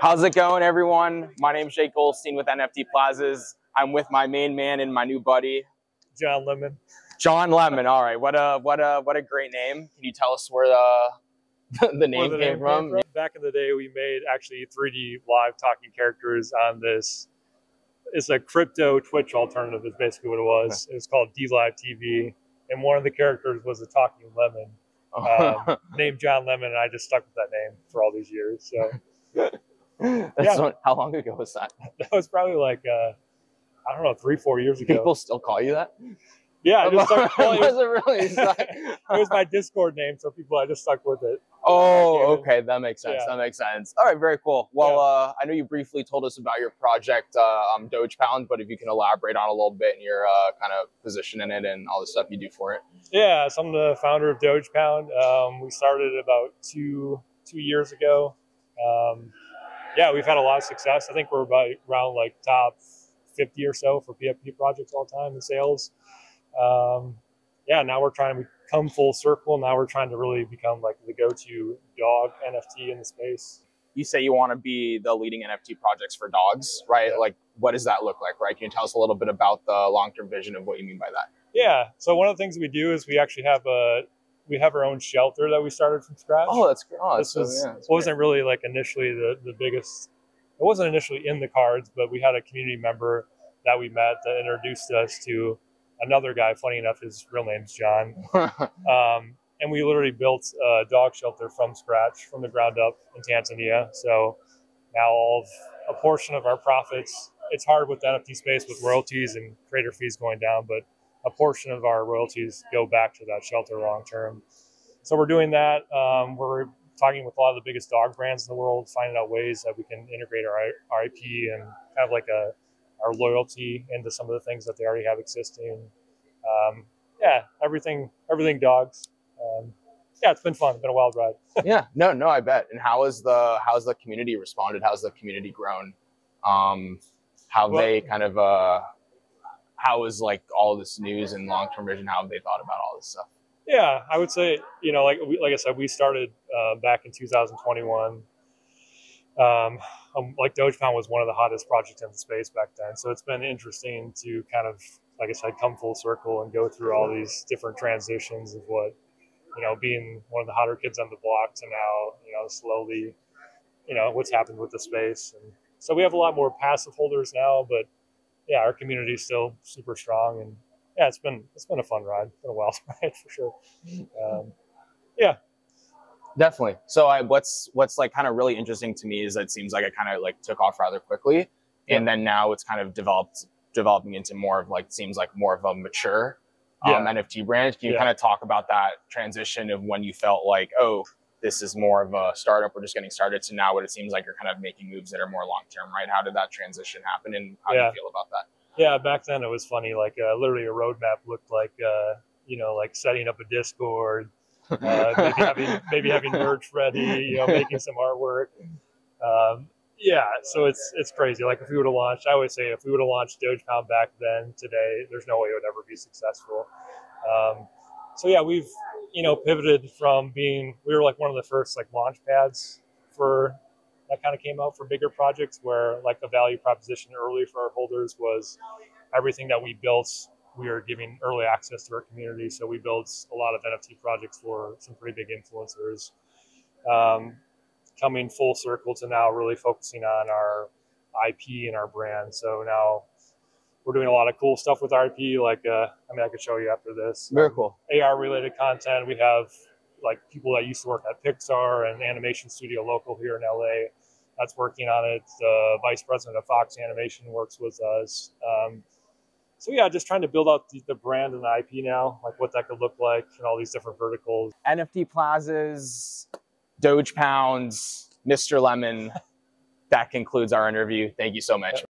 How's it going, everyone? My name is Jake Goldstein with NFT Plazas. I'm with my main man and my new buddy, John Lemon. John Lemon. All right, what a great name. Can you tell us where the name came from? Back in the day, we made actually 3D live talking characters on this. It's a crypto Twitch alternative. Is basically what it was. Okay. It was called DLive TV, and one of the characters was a talking lemon named John Lemon, and I just stuck with that name for all these years. So. How long ago was that? That was probably like, I don't know, 3-4 years ago. People still call you that? Yeah, I just stuck, it was my Discord name, so I just stuck with it. Oh, okay, that makes sense. Yeah. That makes sense. All right, very cool. Well, I know you briefly told us about your project, DogePound, but if you can elaborate on a little bit and your kind of position in it and all the stuff you do for it. Yeah, so I'm the founder of DogePound. We started about two years ago. Yeah, we've had a lot of success. I think we're about around like top 50 or so for PFP projects all the time in sales. Yeah, now we're trying to come full circle. Now we're trying to really become like the go-to dog NFT in the space. You say you want to be the leading NFT projects for dogs, right? Yeah. Like, what does that look like, right? Can you tell us a little bit about the long-term vision of what you mean by that? Yeah, so one of the things we do is we actually have our own shelter that we started from scratch. Oh, that's great. Oh, Wasn't really like initially the biggest. It wasn't initially in the cards, but we had a community member that we met that introduced us to another guy. Funny enough, his real name's John. And we literally built a dog shelter from scratch, from the ground up in Tanzania. So now a portion of our profits, it's hard with the NFT space with royalties and creator fees going down, but a portion of our royalties go back to that shelter long term. So we're doing that. We're talking with a lot of the biggest dog brands in the world, finding out ways that we can integrate our IP and kind of like our loyalty into some of the things that they already have existing. Yeah, everything dogs. Yeah, it's been fun. It's been a wild ride. Yeah, no, I bet. And how's the community responded? How's the community grown? How is like all this news and long-term vision? How have they thought about all this stuff? Yeah, I would say, like I said, we started back in 2021. Like DogePound was one of the hottest projects in the space back then. So it's been interesting to kind of, like I said, come full circle and go through all these different transitions of what, being one of the hotter kids on the block to now, slowly, what's happened with the space. And so we have a lot more passive holders now, but yeah, our community is still super strong, and yeah, it's been a fun ride. It's been a wild ride for sure. Yeah, definitely. So what's like kind of really interesting to me is that it seems like it kind of like took off rather quickly, and then now it's kind of developing into more of like, seems like more of a mature NFT brand. Can you kind of talk about that transition of when you felt like, oh, this is more of a startup, we're just getting started, to now what it seems like you're kind of making moves that are more long-term, right? How did that transition happen, and how do you feel about that? Yeah, back then it was funny, like literally a roadmap looked like, like setting up a Discord, maybe having merch ready, making some artwork. Yeah, so it's crazy. Like if we would have launched, I always say if we would have launched DogePound back then, today, there's no way it would ever be successful. So yeah, we've, pivoted from we were like one of the first like launch pads that kind of came out for bigger projects, where like the value proposition early for our holders was everything that we built, we were giving early access to our community. So we built a lot of NFT projects for some pretty big influencers. Coming full circle to now really focusing on our IP and our brand. So now we're doing a lot of cool stuff with our IP. Like, I could show you after this. Very cool. AR related content. We have like people that used to work at Pixar and animation studio local here in LA that's working on it. The vice president of Fox Animation works with us. So yeah, just trying to build out the brand and the IP now, like what that could look like and all these different verticals. NFT Plazas, DogePounds, Mr. Lemon. That concludes our interview. Thank you so much.